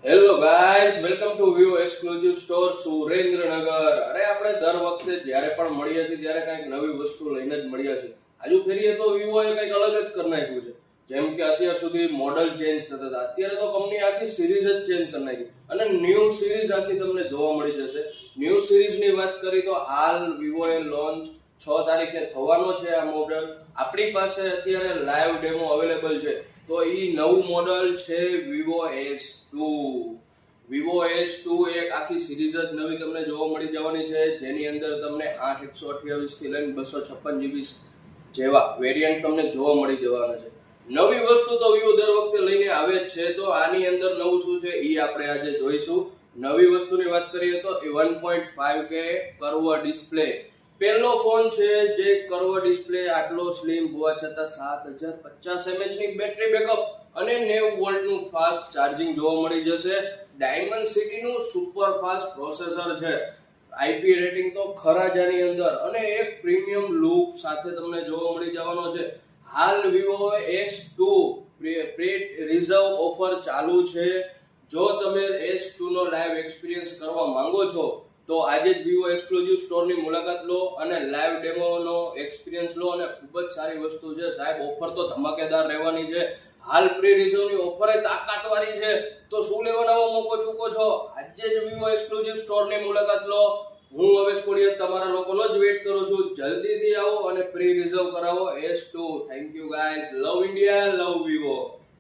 Hello guys, welcome to Vivo exclusive store Surendranagar. અરે આપણે દર વખતે જ્યારે પણ મળીએ છીએ ત્યારે કંઈક નવી વસ્તુ લઈને જ મળીએ છીએ. આજુ ફેરીએ તો વિવોએ કંઈક અલગ જ કરી નાખ્યું છે. જેમ કે અત્યાર સુધી મોડલ ચેન્જ થતા હતા, અત્યારે તો કંપની આખી સિરીઝ જ ચેન્જ કરી નાખી અને ન્યૂ સિરીઝ આખી તમને જોવા મળી જશે. ન્યૂ સિરીઝની વાત કરી તો હાલ વિવોએ લોન્ચ 6 તારીખે થવાનો છે આ મોડલ. આપણી પાસે અત્યારે લાઈવ ડેમો અવેલેબલ છે. તો ઈ નવું મોડલ છે વિવો S2. વિવો S2 એક આખી સિરીઝ જ નવી તમને જોવા મળી જવાની છે, જેની અંદર તમને 8/128 થી લઈને 256 GB જેવા વેરિયન્ટ તમને જોવા મળી જવાના છે. નવી વસ્તુ તો વિવો દર વખતે લઈને આવે જ છે, તો આની અંદર નવું શું છે ઈ આપણે આજે જોઈશું. નવી વસ્તુની વાત કરીએ તો 1.5K કર્વ ડિસ્પ્લે પહેલો ફોન છે જે કર્વ ડિસ્પ્લે આટલો સ્લિમ હોવા છતાં 7050 mAh ની બેટરી બેકઅપ અને 90 વોલ્ટનું ફાસ્ટ ચાર્જિંગ જોવા મળી જશે. ડાયમંડ નું સુપર ફાસ્ટ પ્રોસેસર છે. આઈપી રેટિંગ તો ખરા જ આની અંદર અને એક પ્રીમિયમ લુક સાથે તમને જોવા મળી જવાનો છે. હાલ Vivo S2 pre reserve offer ચાલુ છે. જો તમે S2 નો લાઈવ એક્સપિરિયન્સ કરવા માંગો છો તો આજે જ વિવો એક્સક્લુઝિવ સ્ટોરની મુલાકાત લો અને લાઈવ ડેમોનો એક્સપિરિયન્સ લો. અને ખૂબ જ સારી વસ્તુ છે સાહેબ, ઓફર તો ધમાકેદાર રહેવાની છે. હાલ પ્રી રિઝર્વની ઓફર એ તાકાતવાળી છે, તો શું લેવાનો મોકો ચૂકો છો? આજે જ વિવો એક્સક્લુઝિવ સ્ટોરની મુલાકાત લો. હું હવે સ્કોડિયા તમારા લોકોનો જ વેટ કરું છું. જલ્દીથી આવો અને પ્રી રિઝર્વ કરાવો S2. Thank you guys. Love India, love Vivo.